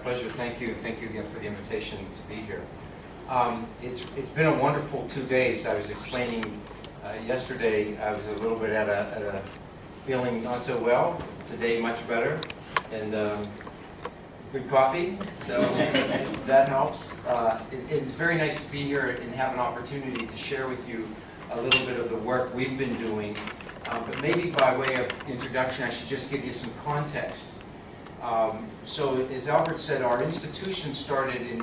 pleasure. Thank you. Thank you again for the invitation to be here. It's been a wonderful 2 days. I was explaining yesterday, I was a little bit at a feeling not so well. Today, much better. And good coffee, so that helps. It's very nice to be here and have an opportunity to share with you a little bit of the work we've been doing. But maybe by way of introduction, I should just give you some context. So as Albert said, our institution started in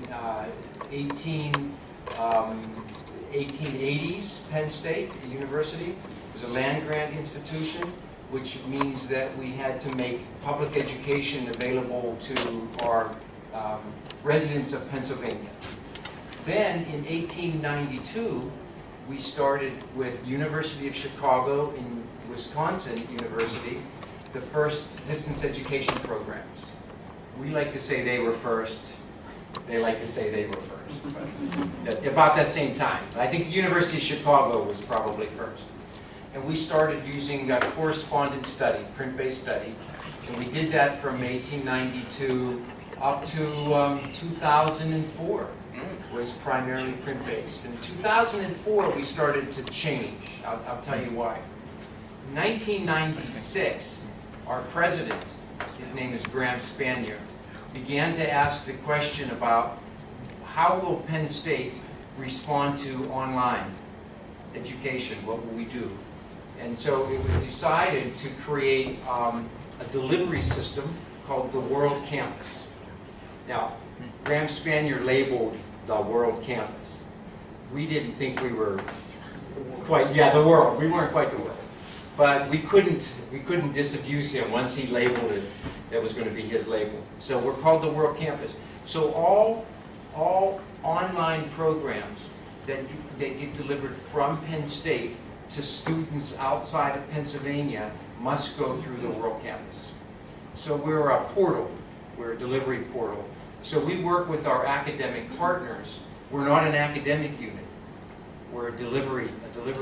1880s, Penn State University. It was a land-grant institution, which means that we had to make public education available to our residents of Pennsylvania. Then in 1892, we started with University of Chicago in Wisconsin University, the first distance education programs. We like to say they were first. They like to say they were first. But about that same time. I think University of Chicago was probably first. And we started using correspondence study, print-based study. And we did that from 1892 up to 2004. Was primarily print-based. In 2004, we started to change. I'll tell you why. In 1996, our president, his name is Graham Spanier, began to ask the question about how will Penn State respond to online education? What will we do? And so it was decided to create a delivery system called the World Campus. Now, Graham Spanier labeled the World Campus. We didn't think we were quite, the world. We weren't quite the world. But we couldn't disabuse him once he labeled it. That was going to be his label. So we're called the World Campus. So all online programs that get delivered from Penn State to students outside of Pennsylvania must go through the World Campus. So we're a portal. We're a delivery portal. So we work with our academic partners. We're not an academic unit. We're a delivery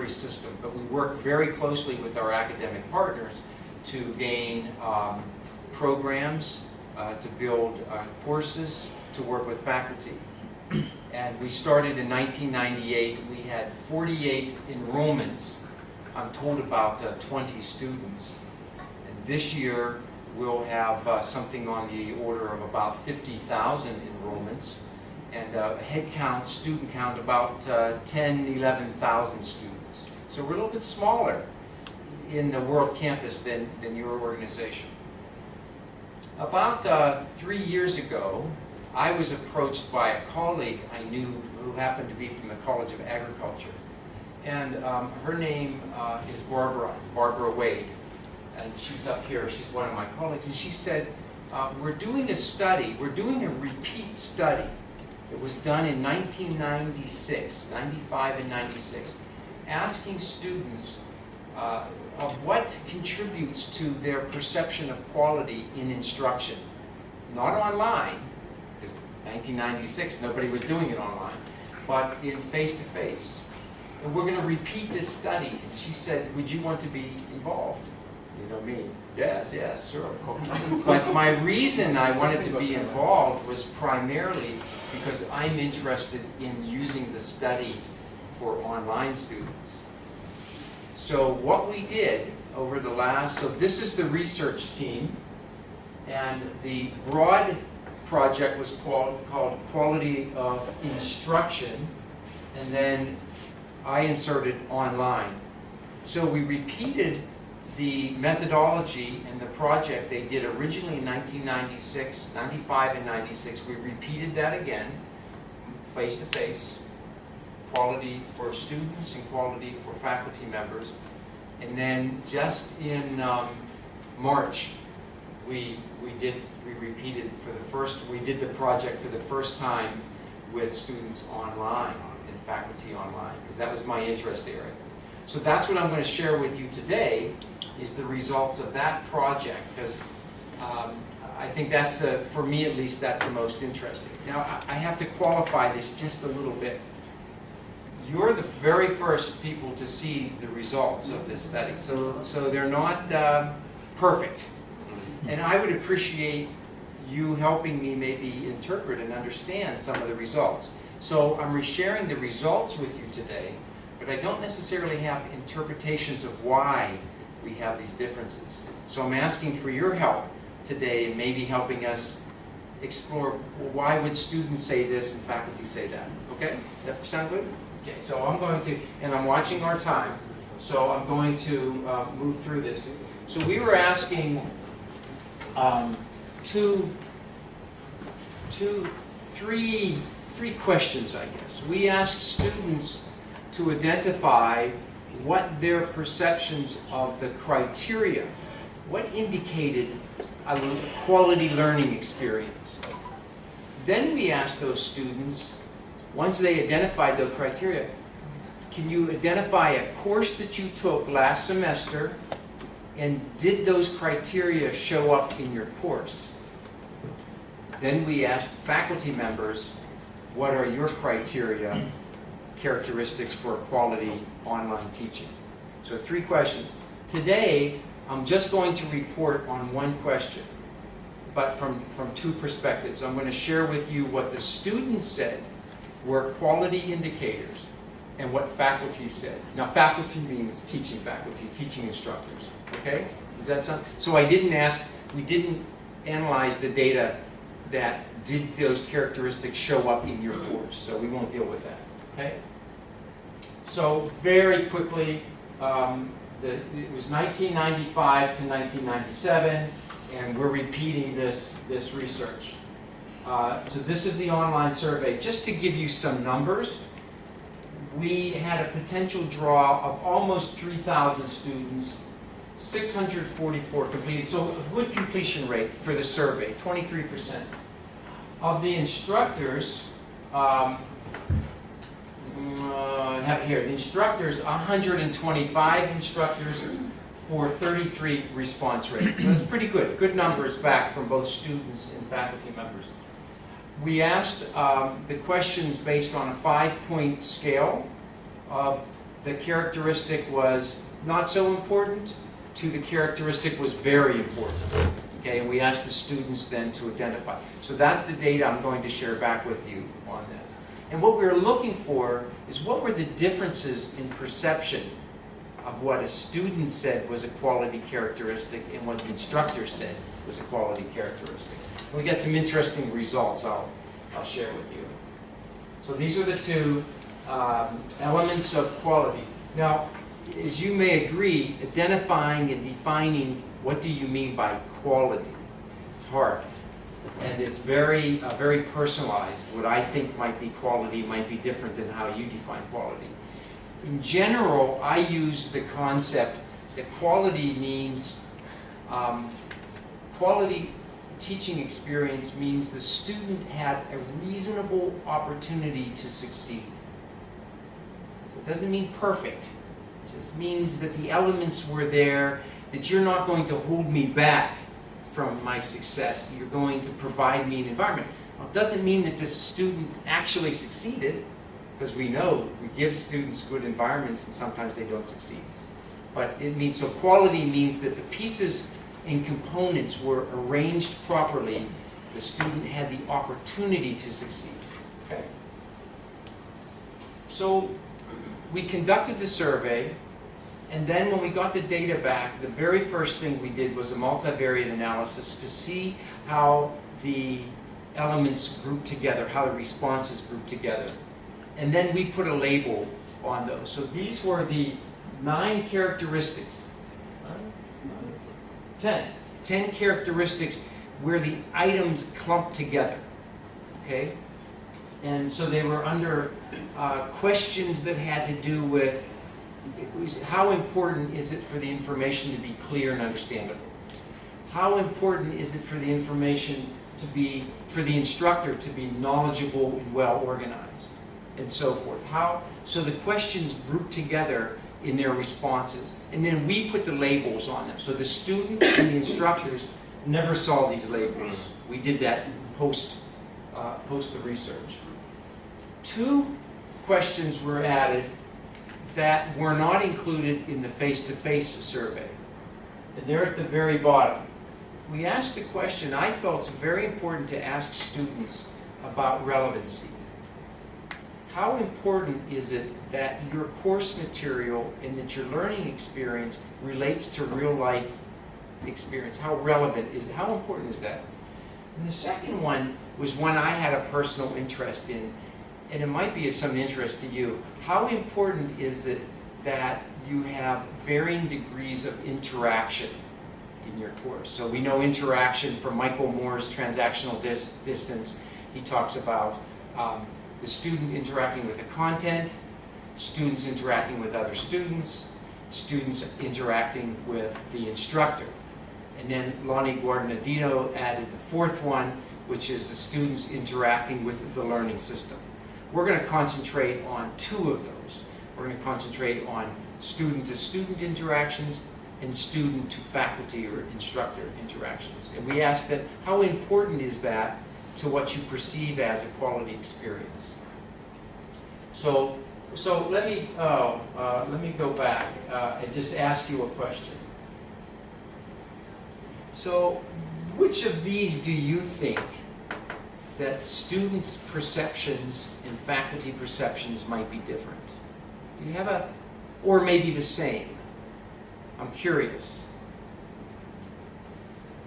system, but we work very closely with our academic partners to gain programs, to build courses, to work with faculty. And we started in 1998. We had 48 enrollments. I'm told about 20 students. And this year, we'll have something on the order of about 50,000 enrollments, and head count, student count, about 10, 11,000 students. So we're a little bit smaller in the World Campus than your organization. About 3 years ago, I was approached by a colleague I knew who happened to be from the College of Agriculture. And her name is Barbara Wade. And she's up here, she's one of my colleagues, and she said, we're doing a study, we're doing a repeat study. It was done in 1996, 95 and 96, asking students of what contributes to their perception of quality in instruction. Not online, because 1996, nobody was doing it online, but in face-to-face. And we're going to repeat this study. And she said, would you want to be involved? You know me. Yes, sure. But my reason I wanted to be involved was primarily because I'm interested in using the study for online students. So what we did over the last, so this is the research team, and the broad project was called Quality of Instruction, and then I inserted online. So we repeated the methodology and the project they did originally in 1996, 95 and 96. We repeated that again, face-to-face, quality for students and quality for faculty members. And then just in March, we did the project for the first time with students online and faculty online, because that was my interest area. So that's what I'm going to share with you today, is the results of that project, because I think that's, for me at least, that's the most interesting. Now, I have to qualify this just a little bit. You're the very first people to see the results of this study, so they're not perfect. And I would appreciate you helping me maybe interpret and understand some of the results. So I'm resharing the results with you today, but I don't necessarily have interpretations of why we have these differences. So I'm asking for your help today in maybe helping us explore, well, why would students say this and faculty say that? Okay? That sound good? Okay, so I'm going to, and I'm watching our time, so I'm going to move through this. So we were asking three questions, I guess. We asked students to identify what their perceptions of the criteria, what indicated a quality learning experience. Then we asked those students, once they identified those criteria, can you identify a course that you took last semester and did those criteria show up in your course? Then we asked faculty members, what are your criteria, characteristics for quality online teaching? So 3 questions. Today, I'm just going to report on one question, but from 2 perspectives. I'm going to share with you what the students said were quality indicators and what faculty said. Now, faculty means teaching faculty, teaching instructors. Okay? Does that sound? So we didn't analyze the data that did those characteristics show up in your course, so we won't deal with that. Okay? So very quickly, it was 1995 to 1997, and we're repeating this research. So this is the online survey. Just to give you some numbers, we had a potential draw of almost 3,000 students, 644 completed, so a good completion rate for the survey, 23%. Of the instructors, I have it here, the instructors, 125 instructors for 33 response rate. So that's pretty good. Good numbers back from both students and faculty members. We asked the questions based on a 5-point scale. The characteristic was not so important to the characteristic was very important. Okay, and we asked the students then to identify. So that's the data I'm going to share back with you on this. And what we were looking for is what were the differences in perception of what a student said was a quality characteristic and what the instructor said was a quality characteristic. And we got some interesting results I'll share with you. So these are the 2 elements of quality. Now, as you may agree, identifying and defining what do you mean by quality? It's hard. And it's very personalized. What I think might be quality might be different than how you define quality. In general, I use the concept that quality means, quality teaching experience means the student had a reasonable opportunity to succeed. It doesn't mean perfect. It just means that the elements were there, that you're not going to hold me back from my success. You're going to provide me an environment. Well, it doesn't mean that the student actually succeeded, because we know we give students good environments and sometimes they don't succeed. But it means, so quality means that the pieces and components were arranged properly. The student had the opportunity to succeed. Okay. So we conducted the survey. And then when we got the data back, the very first thing we did was a multivariate analysis to see how the elements grouped together, how the responses grouped together. And then we put a label on those. So these were the 9 characteristics. 10 characteristics where the items clumped together. Okay? And so they were under questions that had to do with how important is it for the information to be clear and understandable? How important is it for the information to be, for the instructor to be knowledgeable and well organized, and so forth? So the questions grouped together in their responses, and then we put the labels on them. So the student and the instructors never saw these labels. We did that post the research. 2 questions were added that were not included in the face-to-face survey. And they're at the very bottom. we asked a question I felt it's very important to ask students about relevancy. How important is it that your course material and that your learning experience relates to real life experience? How relevant is it? How important is that? And the second one was one I had a personal interest in, and it might be of some interest to you. How important is it that you have varying degrees of interaction in your course? So we know interaction from Michael Moore's transactional distance. He talks about the student interacting with the content, students interacting with other students, students interacting with the instructor. And then Lonnie Guardanadino added the fourth one, which is the students interacting with the learning system. We're going to concentrate on two of those. We're going to concentrate on student-to-student interactions and student-to-faculty or instructor interactions. And we ask that, how important is that to what you perceive as a quality experience? So let me go back and just ask you a question. So which of these do you think that students' perceptions and faculty perceptions might be different? Do you have a, or maybe the same? I'm curious.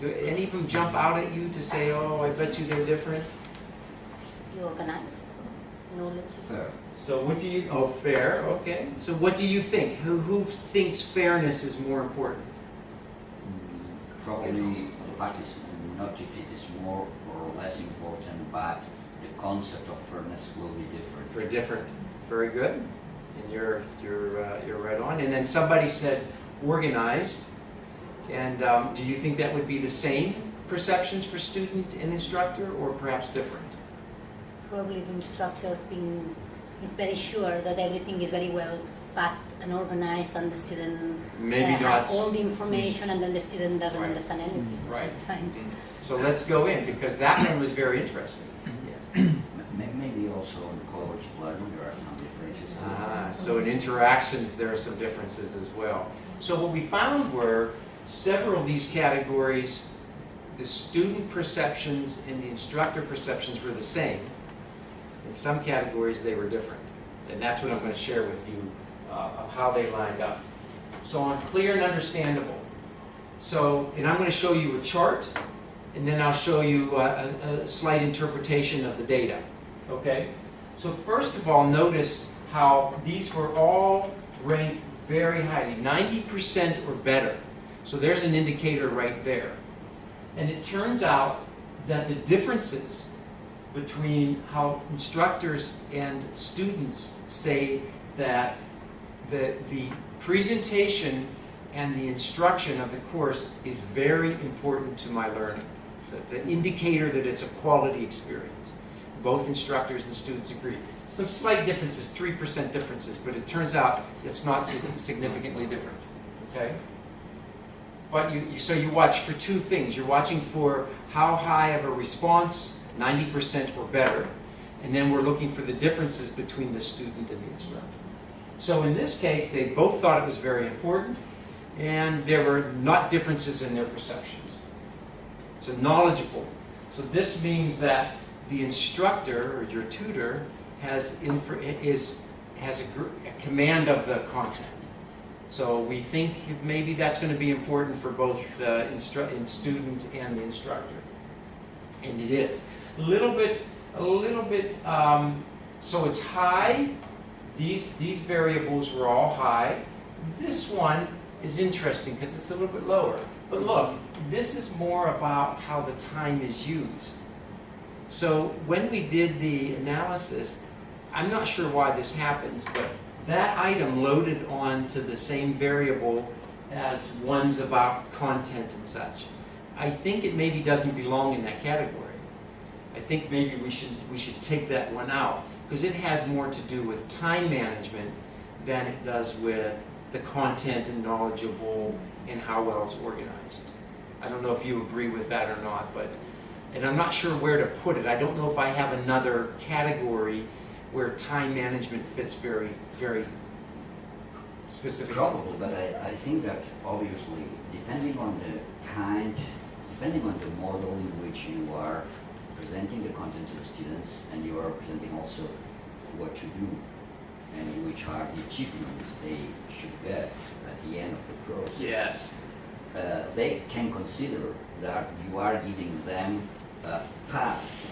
Do any of them jump out at you to say, oh, I bet you they're different? You organized, knowledge. Fair. So what do you, oh, fair, okay. So what do you think? Who thinks fairness is more important? Probably the practice, not if it is more or less important, but the concept of fairness will be different. For different, very good. And you're right on. And then somebody said organized. And do you think that would be the same perceptions for student and instructor, or perhaps different? Probably the instructor thing is very sure that everything is very well pathed and organized, and the student Maybe has not. all the information, and then the student doesn't Right. understand anything Right. sometimes. So let's go in, because that one was very interesting. Yes. Maybe also in collaborative learning there are some differences. So in interactions there are some differences as well. So what we found were several of these categories, the student perceptions and the instructor perceptions were the same. In some categories they were different. And that's what I'm going to share with you of how they lined up. So on clear and understandable. So, and I'm going to show you a chart, and then I'll show you a slight interpretation of the data. Okay? So first of all, notice how these were all ranked very highly, 90% or better. So there's an indicator right there. And it turns out that the differences between how instructors and students say that the presentation and the instruction of the course is very important to my learning. So it's an indicator that it's a quality experience. Both instructors and students agree. Some slight differences, 3% differences, but it turns out it's not significantly different. Okay? But so you watch for two things. You're watching for how high of a response, 90% or better, and then we're looking for the differences between the student and the instructor. So in this case, they both thought it was very important, and there were not differences in their perceptions. So knowledgeable. So this means that the instructor or your tutor has a command of the content. So we think maybe that's going to be important for both the student and the instructor, and it is a little bit. So it's high. These variables were all high. This one is interesting because it's a little bit lower. But look, this is more about how the time is used. So when we did the analysis, I'm not sure why this happens, but that item loaded onto the same variable as ones about content and such. I think it maybe doesn't belong in that category. I think maybe we should take that one out, because it has more to do with time management than it does with the content and knowledgeable and how well it's organized. I don't know if you agree with that or not, and I'm not sure where to put it. I don't know if I have another category where time management fits very, very specifically. Probable, but I think that obviously, depending on the kind depending on the model in which you are presenting the content to the students, and you are presenting also what to do and which are the achievements they should get at the end of the process. Yes. They can consider that you are giving them a path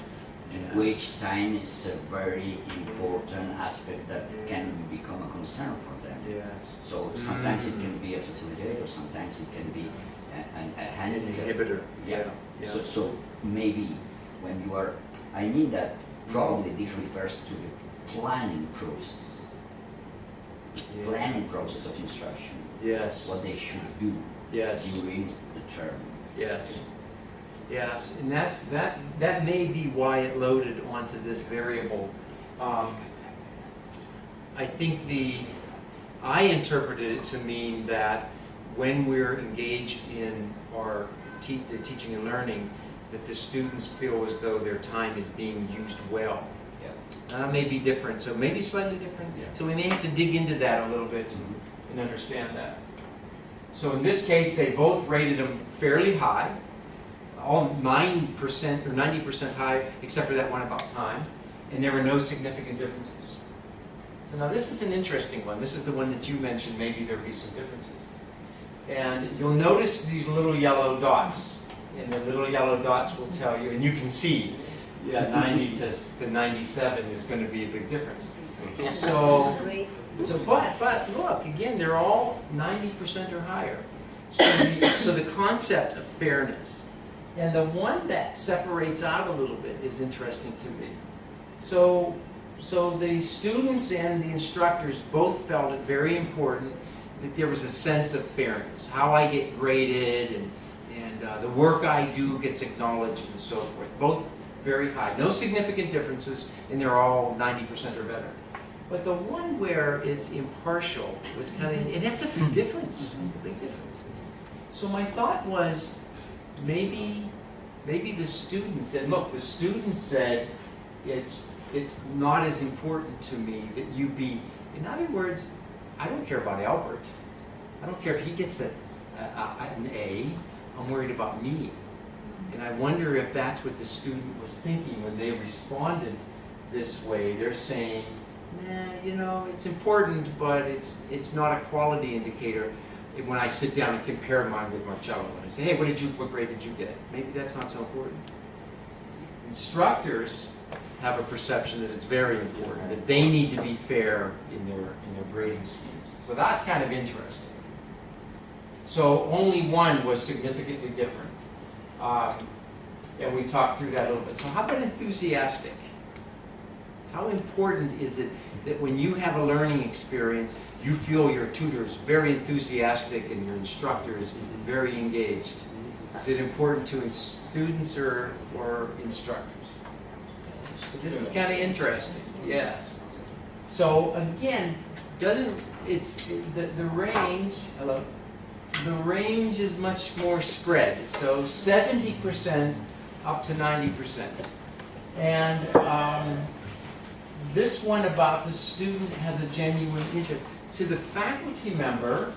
in Yeah. which time is a very important aspect that can become a concern for them. Yes. So sometimes it can be a facilitator, sometimes it can be a An handicap. inhibitor. Yeah. Yeah. So maybe when you are, I mean that probably this refers to the planning process. Yeah. Planning process of instruction, Yes. what they should do Yes. during the term. Yes. Yes, and that may be why it loaded onto this variable. I think I interpreted it to mean that when we're engaged in our the teaching and learning, that the students feel as though their time is being used well. Yeah. May be different, so maybe slightly different. Yeah. So we may have to dig into that a little bit and understand that. So in this case, they both rated them fairly high, all 9% or 90% high, except for that one about time, and there were no significant differences. So now this is an interesting one. This is the one that you mentioned, maybe there'll be some differences. And you'll notice these little yellow dots, and the little yellow dots will tell you, and you can see, yeah, 90 to 97 is going to be a big difference. So, Great. but look, again, they're all 90% or higher. So the concept of fairness, and the one that separates out a little bit is interesting to me. So the students and the instructors both felt it very important that there was a sense of fairness, how I get graded and the work I do gets acknowledged and so forth. Both very high. No significant differences, and they're all 90% or better. But the one where it's impartial was kind of, and that's a big difference. It's a big difference. So my thought was, maybe the students, and look, the students said, it's not as important to me that you be, in other words, I don't care about Albert. I don't care if he gets an A. I'm worried about me. And I wonder if that's what the student was thinking when they responded this way. They're saying, nah, it's important, but it's not a quality indicator when I sit down and compare mine with Marcello. And I say, hey, what grade did you get? Maybe that's not so important. Instructors have a perception that it's very important, that they need to be fair in their grading schemes. So that's kind of interesting. So only one was significantly different. And we talked through that a little bit. So how about enthusiastic? How important is it that when you have a learning experience, you feel your tutor's very enthusiastic and your instructor's very engaged? Is it important to students or instructors? This is kind of interesting. Yes. So again, the range? Hello. The range is much more spread. So 70% up to 90%. And this one about the student has a genuine interest. To the faculty member,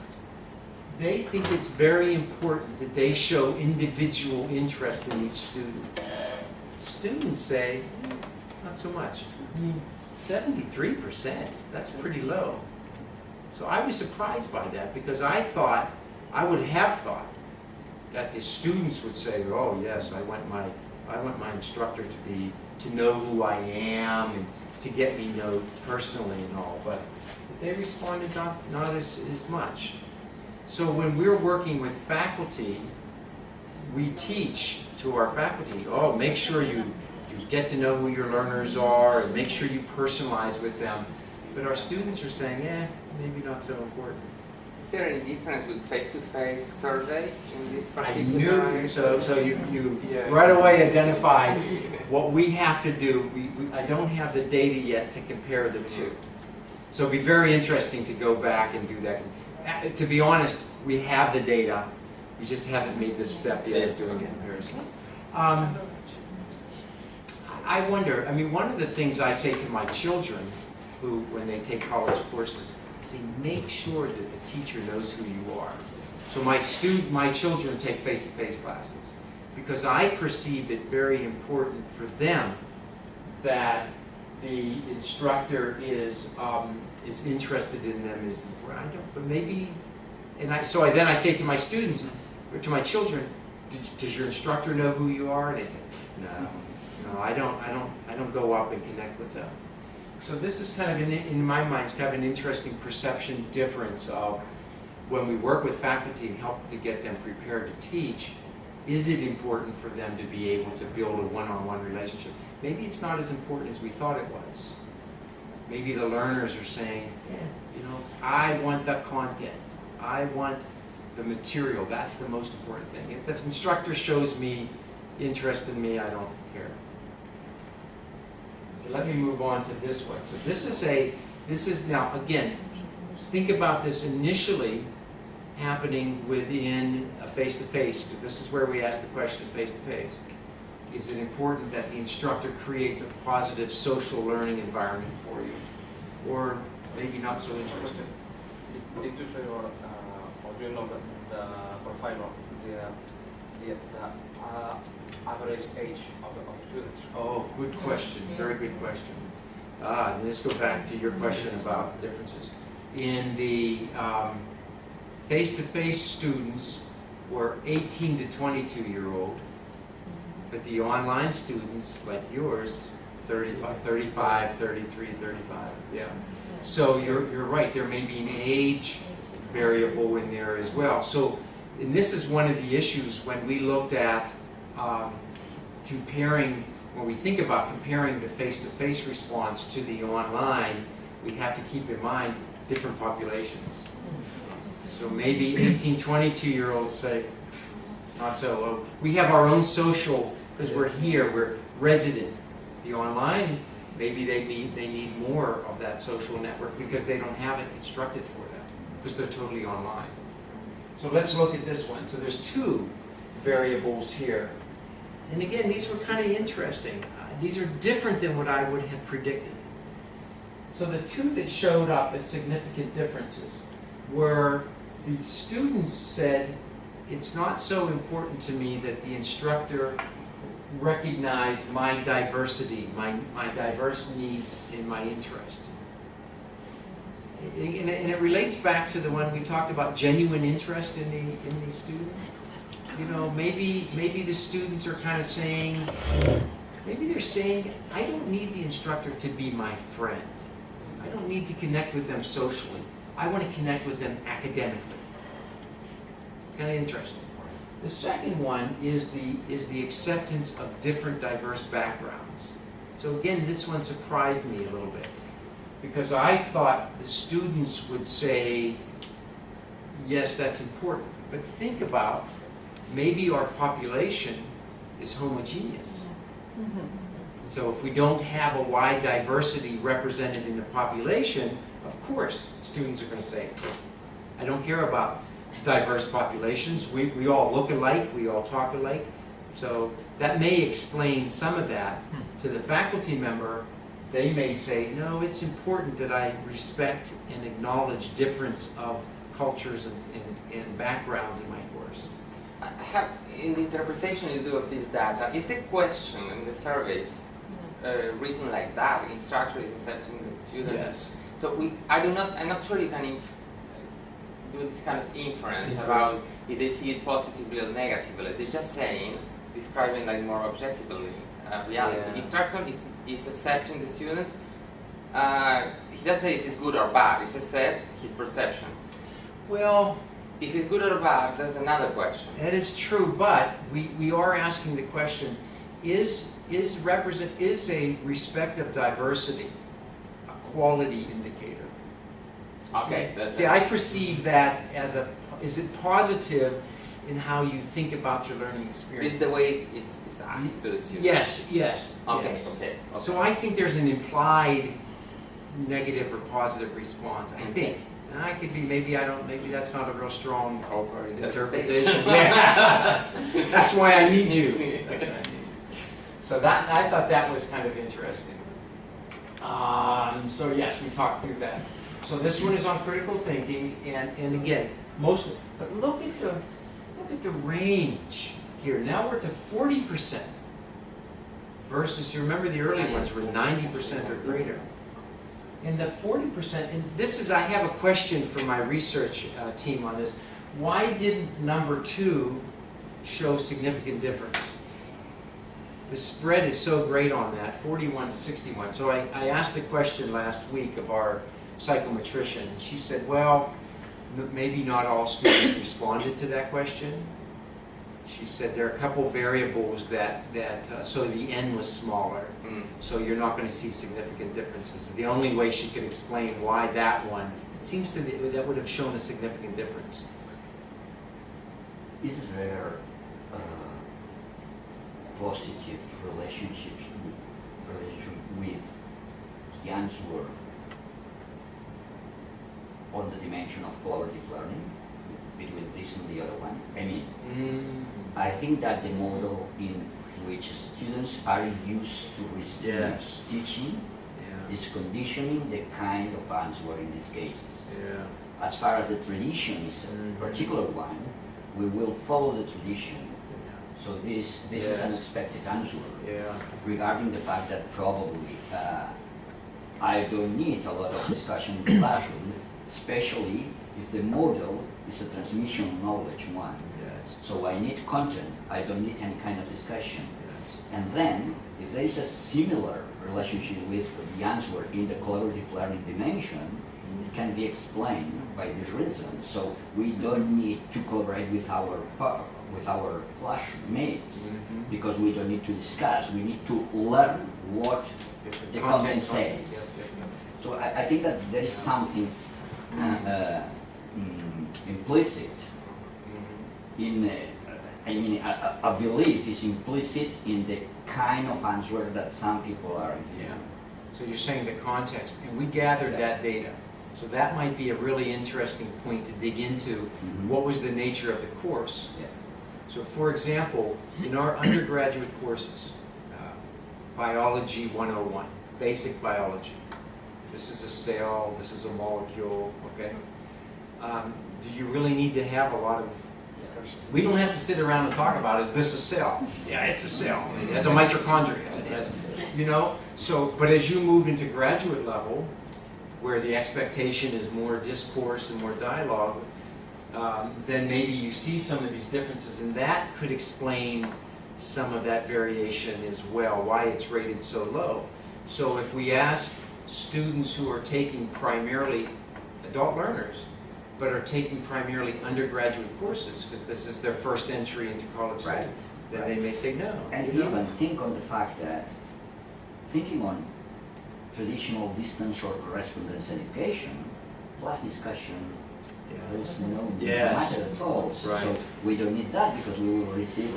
they think it's very important that they show individual interest in each student. Students say, not so much. 73%, that's pretty low. So I was surprised by that because I would have thought that the students would say, oh yes, I want my instructor to know who I am and to get me know personally and all, but they responded not as much. So when we're working with faculty, we teach to our faculty, make sure you get to know who your learners are and make sure you personalize with them. But our students are saying, maybe not so important. Is there any difference with face-to-face survey in this I particular? knew, so you right away identified what we have to do. I don't have the data yet to compare the two. So it'd be very interesting to go back and do that. To be honest, we have the data. We just haven't made this step yet of doing a comparison. I wonder, one of the things I say to my children, who, when they take college courses, I say, make sure that the teacher knows who you are. So my children take face-to-face classes. because I perceive it very important for them that the instructor is interested in them, is important. I don't, but maybe, and then I say to my students, or to my children, does your instructor know who you are? And they say, no, I don't go up and connect with them. So this is kind of, in my mind, it's kind of an interesting perception difference of when we work with faculty and help to get them prepared to teach, is it important for them to be able to build a one-on-one relationship? Maybe it's not as important as we thought it was. Maybe the learners are saying, I want the content. I want the material. That's the most important thing. If the instructor shows me interest in me, I don't care. So let me move on to this one. So this is now, again, think about this initially happening within a face-to-face, because this is where we ask the question face-to-face. Is it important that the instructor creates a positive social learning environment for you? Or maybe not so interested? Did you say, or do you know the profile of the average age of the students? Oh, good question. Very good question. Let's go back to your question about differences. In the face-to-face students were 18 to 22-year-old, but the online students, like yours, 35, 33, 35. Yeah. So you're right. There may be an age variable in there as well. So, and this is one of the issues when we looked at comparing, when we think about comparing the face-to-face response to the online, we have to keep in mind different populations. So maybe 18, 22-year-olds say, not so. Well, we have our own social, because we're here, we're resident. The online, maybe they need more of that social network because they don't have it constructed for them, because they're totally online. So let's look at this one. So there's two variables here. And again, these were kind of interesting. These are different than what I would have predicted. So the two that showed up as significant differences were the students said, it's not so important to me that the instructor recognize my diversity, my diverse needs and my interest. And it relates back to the one we talked about, genuine interest in the student. You know, maybe the students are kind of saying, maybe they're saying, I don't need the instructor to be my friend. I don't need to connect with them socially. I want to connect with them academically. Kind of interesting. The second one is the acceptance of different diverse backgrounds. So again, this one surprised me a little bit, because I thought the students would say, yes, that's important. But think about, maybe our population is homogeneous. So if we don't have a wide diversity represented in the population, of course, students are going to say, I don't care about diverse populations. We all look alike, we all talk alike. So that may explain some of that. To the faculty member, they may say, no, it's important that I respect and acknowledge difference of cultures and backgrounds in my course. In the interpretation you do of this data, is the question in the surveys written like that? The instructor is accepting the student? Yes. So I'm not sure you can do this kind of inference about if they see it positively or negatively. They're just saying, describing like more objectively reality. Yeah. Instructor is accepting the students. He doesn't say if it's good or bad. He just said his perception. Well, if it's good or bad, that's another question. that is true, but we are asking the question, is a respect of diversity a quality indicator? Okay. See, I perceive that as is it positive in how you think about your learning experience? This is the way it's asked to the student. Yes. Okay, yes. okay. So I think there's an implied negative or positive response. I think. And I could be, maybe that's not a real strong interpretation. Yeah. That's why I need you. That's what I need. So I thought that was kind of interesting. So yes, we talked through that. So this one is on critical thinking, and again, but look at the range. here. Now we're to 40%. Versus, you remember the early ones were 90% or greater. And the 40%, and this is, I have a question for my research team on this. Why didn't number 2 show significant difference? The spread is so great on that, 41 to 61. So I asked the question last week of our psychometrician, and she said, well, maybe not all students responded to that question. She said there are a couple variables so the N was smaller, so you're not going to see significant differences. The only way she could explain why that one, it seems to me that would have shown a significant difference. Is there positive relationship with the answer on the dimension of collaborative learning between this and the other one? I mean, I think that the model in which students are used to receive teaching is conditioning the kind of answer in these cases. As far as the tradition is a particular one, we will follow the tradition. So this is an expected answer regarding the fact that probably I don't need a lot of discussion in the classroom, especially if the model is a transmission of knowledge one. So I need content, I don't need any kind of discussion. And then, if there is a similar relationship with the answer in the collaborative learning dimension, it can be explained by this reason. So we don't need to collaborate with our classmates because we don't need to discuss. We need to learn what the content says. So I think that there is something implicit in, a belief is implicit in the kind of answer that some people are giving. So you're saying the context, and we gathered that data. So that might be a really interesting point to dig into. What was the nature of the course? So for example, in our undergraduate courses, Biology 101, basic biology. This is a cell, this is a molecule, okay? Do you really need to have a lot of discussion? We don't have to sit around and talk about, is this a cell? Yeah, it's a cell. It has a mitochondria. It has, so, but as you move into graduate level, where the expectation is more discourse and more dialogue, then maybe you see some of these differences, and that could explain some of that variation as well, why it's rated so low. So if we ask students who are taking primarily adult learners, but are taking primarily undergraduate courses, because this is their first entry into college, then they may say no. And even think on the fact that, thinking on traditional distance or correspondence education, class discussion, there is no matter at all. So we don't need that because we will receive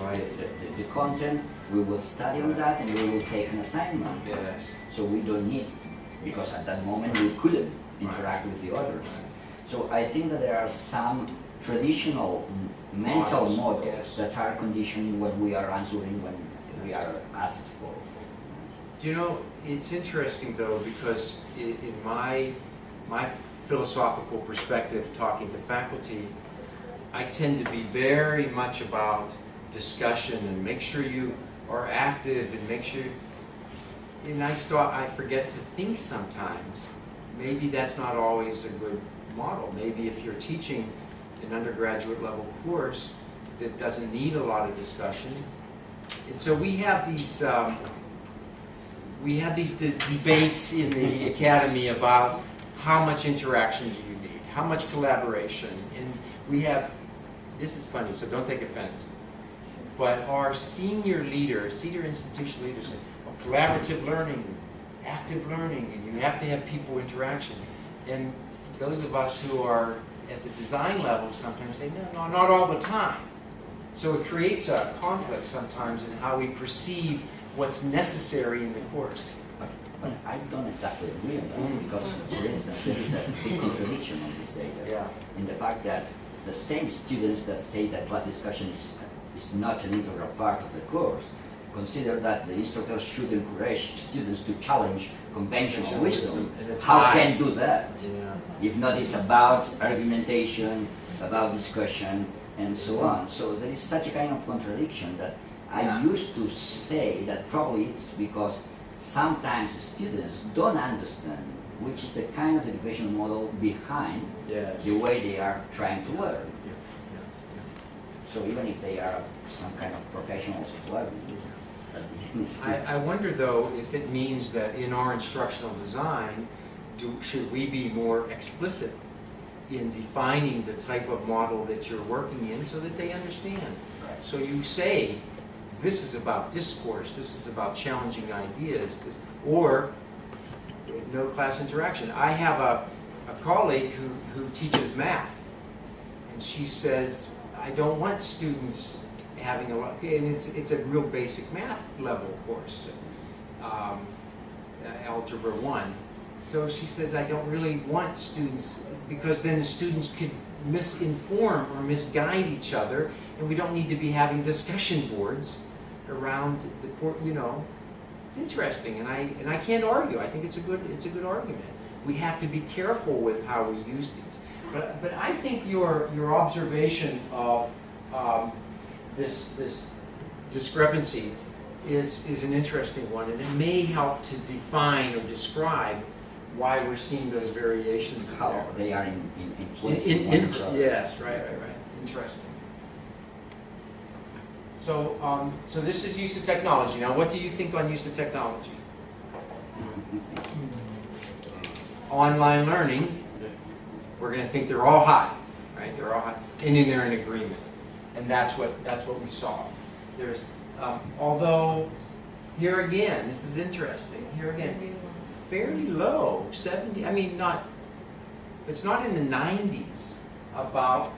the content, we will study on that, and we will take an assignment. So we don't need, because at that moment we couldn't interact with the others. So I think that there are some traditional mental models that are conditioning what we are answering when we are asked for. Do you know, it's interesting though, because in my philosophical perspective, talking to faculty, I tend to be very much about discussion and make sure you are active and make sure, and I forget to think sometimes, maybe that's not always a good model. Maybe if you're teaching an undergraduate level course that doesn't need a lot of discussion. And so we have these debates in the academy about how much interaction do you need, how much collaboration, and we have, this is funny, so don't take offense, but our senior institution leaders say, oh, collaborative learning, active learning, and you have to have people interaction. And those of us who are at the design level sometimes say, no, not all the time. So it creates a conflict sometimes in how we perceive what's necessary in the course. But I don't exactly agree on that because, for instance, there is a big contradiction on this data in the fact that the same students that say that class discussion is not an integral part of the course consider that the instructors should encourage students to challenge conventional wisdom. How can do that? If not, it's about argumentation, about discussion, and so on. So there is such a kind of contradiction that I used to say that probably it's because sometimes students don't understand which is the kind of educational model behind the way they are trying to learn. So even if they are some kind of professionals of learning, I wonder though if it means that in our instructional design, should we be more explicit in defining the type of model that you're working in so that they understand. Right. So you say, this is about discourse, this is about challenging ideas, or no class interaction. I have a colleague who teaches math, and she says, I don't want students having a lot, and it's a real basic math level course, Algebra 1. So she says, I don't really want students, because then the students could misinform or misguide each other, and we don't need to be having discussion boards around the court, you know. It's interesting, and I can't argue. I think it's a good argument. We have to be careful with how we use these. But I think your observation of this discrepancy is an interesting one, and it may help to define or describe why we're seeing those variations in how there. they are influencing one another. Yes, right. Interesting. So, so this is use of technology. Now, what do you think on use of technology? Online learning, we're going to think they're all high, right? They're all high, and then they're in agreement, and that's what we saw. There's, although here again, this is interesting. Here again, fairly low, 70. I mean, it's not in the 90s about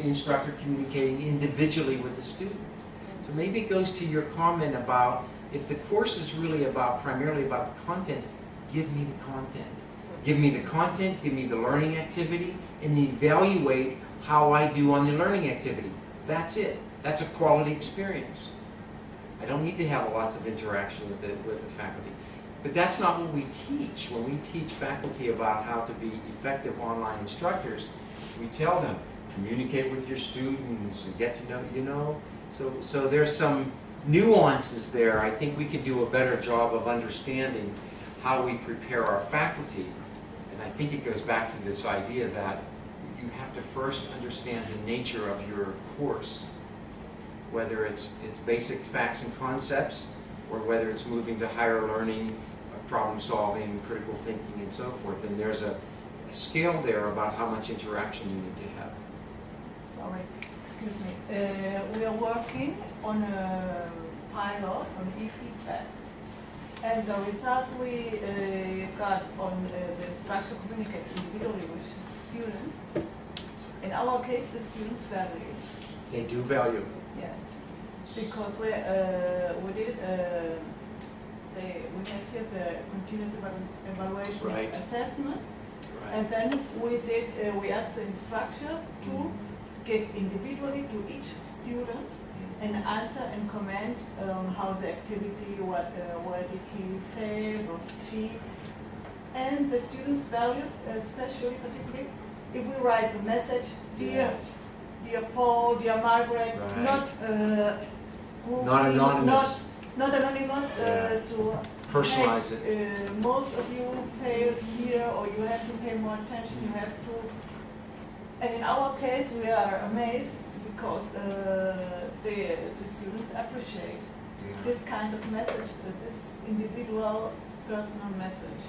instructor communicating individually with the students. So maybe it goes to your comment about if the course is really primarily about the content, give me the content. Give me the content, give me the learning activity, and evaluate how I do on the learning activity. That's it. That's a quality experience. I don't need to have lots of interaction with the faculty. But that's not what we teach. When we teach faculty about how to be effective online instructors, we tell them, communicate with your students and get to know, you know. So there's some nuances there. I think we could do a better job of understanding how we prepare our faculty. And I think it goes back to this idea that you have to first understand the nature of your course, whether it's basic facts and concepts, or whether it's moving to higher learning, problem solving, critical thinking, and so forth. And there's a scale there about how much interaction you need to have. Sorry, excuse me. We are working on a pilot on e-feedback. And the results we got on the instructor communicates individually with students. In our case, the students value it. They do value. Yes, because we did we have here the continuous evaluation Right. assessment, Right. and then we asked the instructor to give individually to each student an answer and comment on how the activity, where did he fail or she, and the students valued, especially particularly if we write the message, dear Paul, dear Margaret, Right. not anonymous. not anonymous, to Personalize make, it. most of you failed here, or you have to pay more attention, you have to. And in our case, we are amazed because the students appreciate this kind of message, this individual, personal message.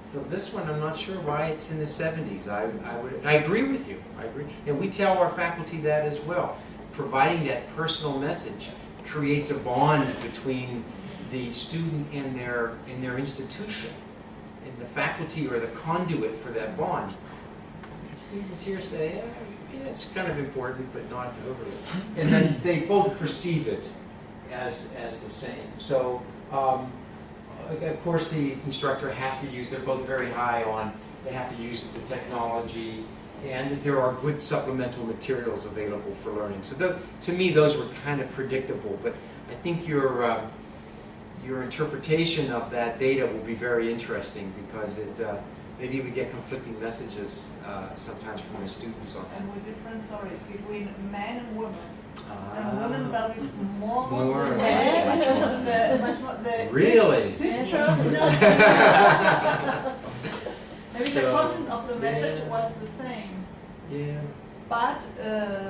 So this one, I'm not sure why it's in the 70s. I agree with you. I agree, and we tell our faculty that as well. Providing that personal message creates a bond between the student and their institution, and the faculty are the conduit for that bond. The students here say, yeah, it's kind of important, but not overly. And then they both perceive it as the same. So, of course, the instructor has to use, they're both very high on, they have to use the technology, and there are good supplemental materials available for learning. So to me, those were kind of predictable, but I think your interpretation of that data will be very interesting, because maybe we get conflicting messages sometimes from the students on that. And with different stories between men and women. And Ah. women value more More. than Yes. men. Much more, Really? This Yes. person. Maybe the So, content of the message yeah. was the same, Yeah. but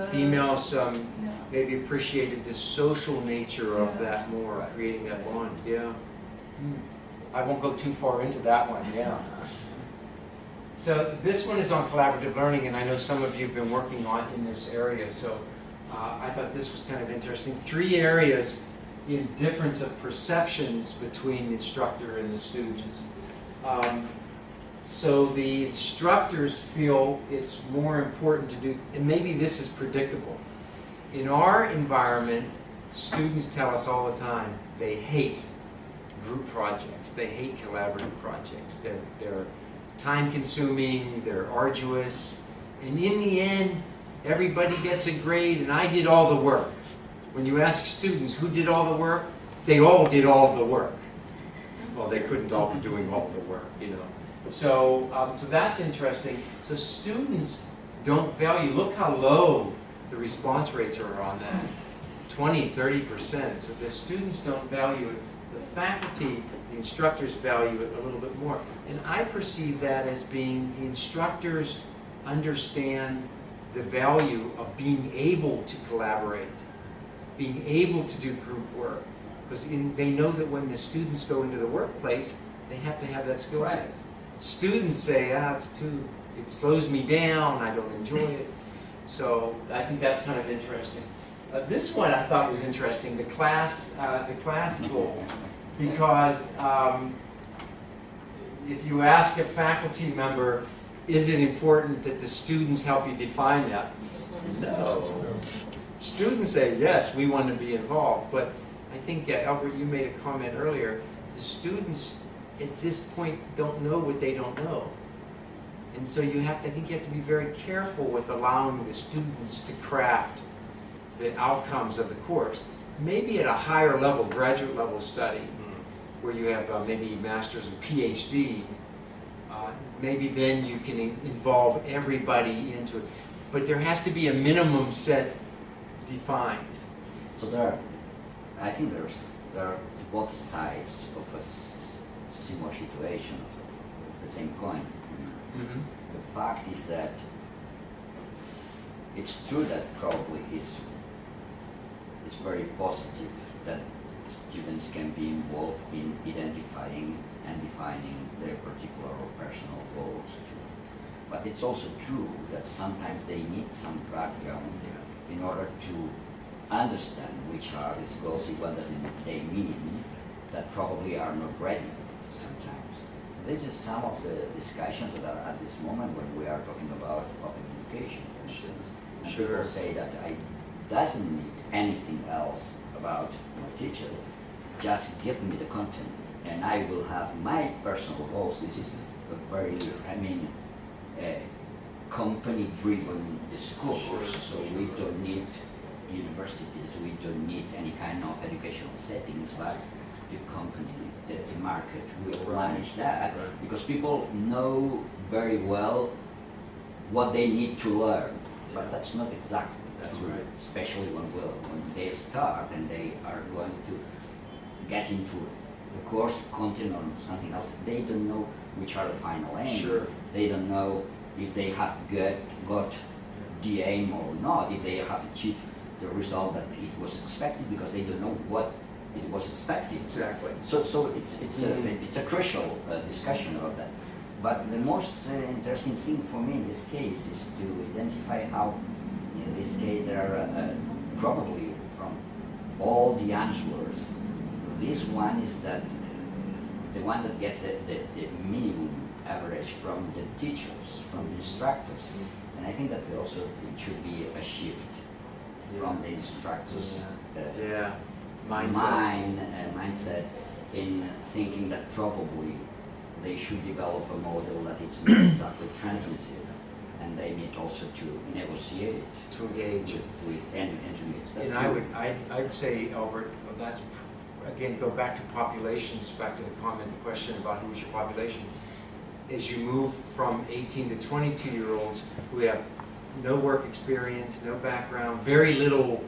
Females yeah. maybe appreciated the social nature of Yeah. that more, creating that bond, yeah. I won't go too far into that one, yeah. So this one is on collaborative learning, and I know some of you have been working on in this area, so I thought this was kind of interesting. 3 areas in difference of perceptions between the instructor and the students. So the instructors feel it's more important to do, and maybe this is predictable. In our environment, students tell us all the time they hate group projects, they hate collaborative projects. They're time-consuming, they're arduous, and in the end, everybody gets a grade, and I did all the work. When you ask students who did all the work, they all did all the work. Well, they couldn't all be doing all the work, you know. So, so that's interesting. So students don't value, look how low the response rates are on that, 20, 30%. So the students don't value it. The faculty, the instructors value it a little bit more. And I perceive that as being the instructors understand the value of being able to collaborate, being able to do group work. Because they know that when the students go into the workplace, they have to have that skill set. Right. Students say, it slows me down, I don't enjoy it. So I think that's kind of interesting. This one I thought was interesting, the class goal. Because if you ask a faculty member, is it important that the students help you define that? No. Students say, yes, we want to be involved. But I think, Albert, you made a comment earlier, the students at this point don't know what they don't know. And so I think you have to be very careful with allowing the students to craft the outcomes of the course. Maybe at a higher level, graduate level study, where you have maybe master's and PhD, maybe then you can involve everybody into it. But there has to be a minimum set defined. So I think there are both sides of a similar situation, of the same coin. Mm-hmm. The fact is that it's true that probably it's very positive that students can be involved in identifying and defining their particular or personal goals too. But it's also true that sometimes they need some background in order to understand which are these goals and what they mean, that probably are not ready sometimes. This is some of the discussions that are at this moment when we are talking about public education, for instance. And people say that I doesn't need anything else about my teacher, just give me the content and I will have my personal goals. This is a very, company-driven discourse, so we don't need universities, we don't need any kind of educational settings, but the company, the market will manage that, because people know very well what they need to learn, but that's not exactly true, especially when they start and they are going to get into the course content or something else. They don't know which are the final aims. They don't know if they have got the aim or not, if they have achieved the result that it was expected, because they don't know what it was expected. Exactly. So it's a crucial discussion about that. But the most interesting thing for me in this case is to identify how, in this case, there are probably from all the answers, this one is that the one that gets the minimum average from the teachers, from the instructors. And I think that also it should be a shift from the instructors' mindset in thinking that probably they should develop a model that is not exactly transmissive, and they need also to negotiate, to engage with and to meet. And I'd say, Albert, that's again go back to populations, back to the question about who's your population. as you move from 18 to 22-year-olds who have no work experience, no background, very little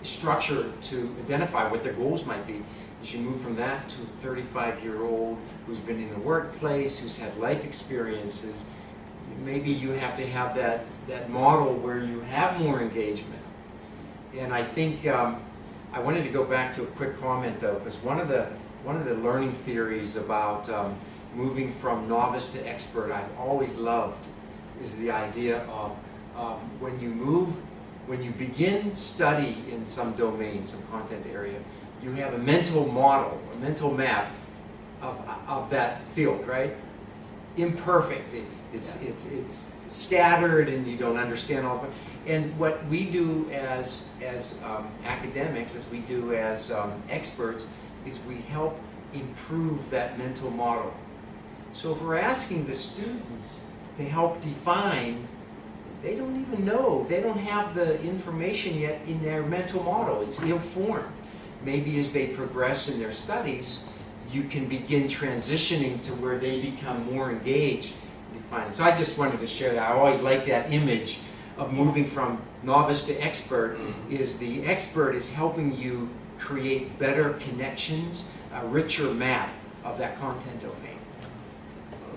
structure to identify what their goals might be. As you move from that to a 35-year-old who's been in the workplace, who's had life experiences, maybe you have to have that model where you have more engagement. And I think I wanted to go back to a quick comment though, because one of the learning theories about moving from novice to expert I've always loved is the idea of when you begin study in some domain, some content area, you have a mental model, a mental map of that field, right? Imperfect. It's scattered and you don't understand all of it. And what we do as academics, as we do as experts, is we help improve that mental model. So if we're asking the students to help define, they don't even know. They don't have the information yet in their mental model. It's ill-formed. Maybe as they progress in their studies, you can begin transitioning to where they become more engaged in defining. So I just wanted to share that. I always like that image of moving from novice to expert. Is the expert is helping you create better connections, a richer map of that content domain.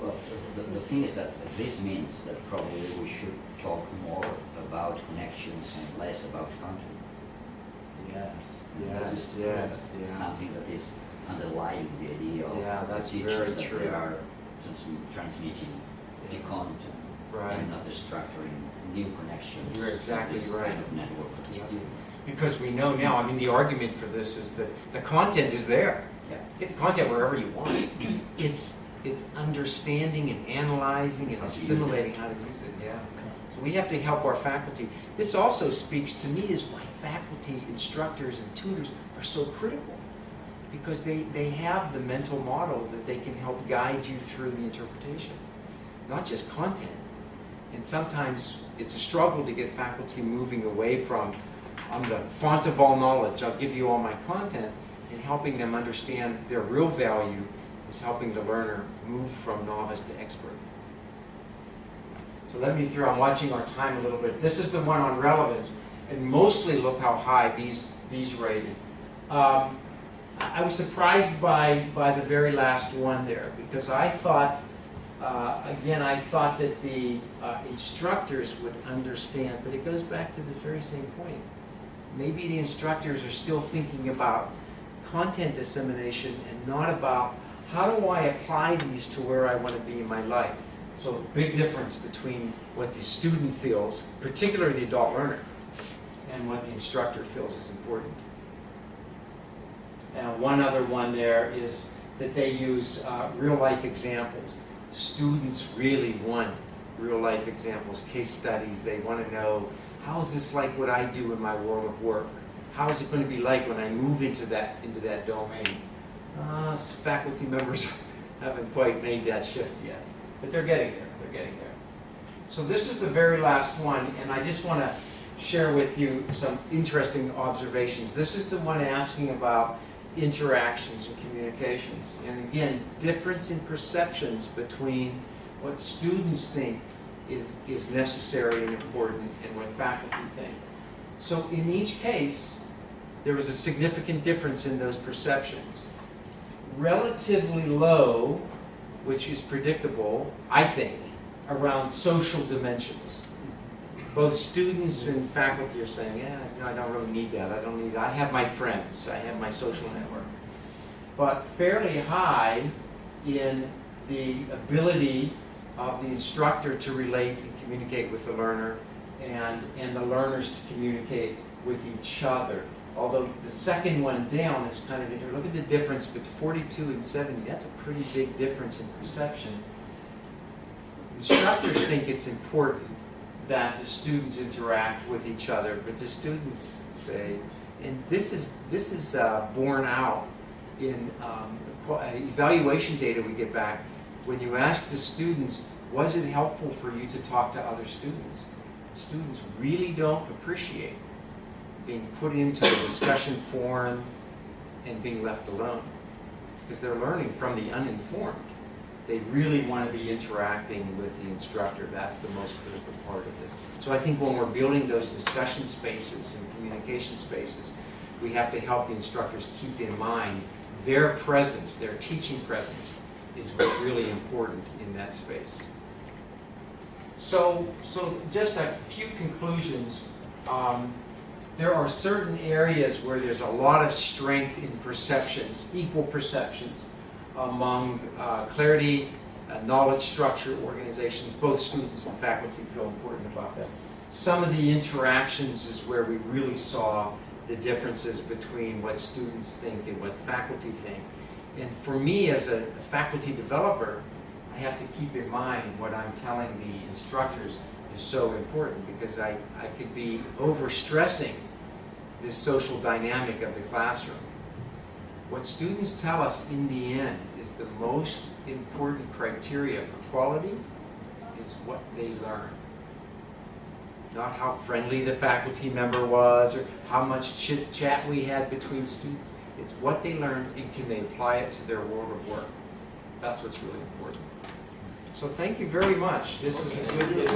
Well, the thing is that this means that probably we should talk more about connections and less about content. This is something that is underlying the idea of that's the teachers very that true. they are transmitting the content and not structuring new connections. You're exactly this right. kind of network for the students. Because we know now, I mean, the argument for this is that the content is there. Yeah. Get the content wherever you want it. It's understanding and analyzing and assimilating how to use it. Yeah. So we have to help our faculty. This also speaks to me is why faculty, instructors, and tutors are so critical. Because they have the mental model that they can help guide you through the interpretation. Not just content. And sometimes it's a struggle to get faculty moving away from, I'm the font of all knowledge, I'll give you all my content, and helping them understand their real value is helping the learner move from novice to expert. So let me through, I'm watching our time a little bit. This is the one on relevance, and mostly look how high these rated. I was surprised by the very last one there, because I thought, again, I thought that the instructors would understand, but it goes back to this very same point. Maybe the instructors are still thinking about content dissemination and not about how do I apply these to where I want to be in my life. So big difference between what the student feels, particularly the adult learner, and what the instructor feels is important. And one other one there is that they use real-life examples. Students really want real-life examples, case studies. They want to know, how is this like what I do in my world of work? How is it going to be like when I move into that domain? Faculty members haven't quite made that shift yet, but they're getting there. They're getting there. So this is the very last one, and I just want to share with you some interesting observations. This is the one asking about interactions and communications. And again, difference in perceptions between what students think is necessary and important and what faculty think. So in each case, there was a significant difference in those perceptions. Relatively low, which is predictable, I think, around social dimensions. Both students and faculty are saying, yeah, no, I don't really need that. I don't need that. I have my friends. I have my social network. But fairly high in the ability of the instructor to relate and communicate with the learner and the learners to communicate with each other. Although the second one down is kind of interesting. Look at the difference between 42 and 70. That's a pretty big difference in perception. Instructors think it's important that the students interact with each other, but the students say, and this is borne out in evaluation data we get back. When you ask the students, was it helpful for you to talk to other students? Students really don't appreciate being put into a discussion forum and being left alone, because they're learning from the uninformed. They really want to be interacting with the instructor. That's the most critical part of this. So I think when we're building those discussion spaces and communication spaces, we have to help the instructors keep in mind their presence, their teaching presence, is what's really important in that space. So just a few conclusions. There are certain areas where there's a lot of strength in perceptions, equal perceptions, among clarity, knowledge structure organizations. Both students and faculty feel important about that. Some of the interactions is where we really saw the differences between what students think and what faculty think. And for me as a faculty developer, I have to keep in mind what I'm telling the instructors is so important, because I could be overstressing this social dynamic of the classroom. What students tell us in the end is the most important criteria for quality is what they learn. Not how friendly the faculty member was or how much chit-chat we had between students. It's what they learned and can they apply it to their world of work. That's what's really important. So thank you very much. This was a good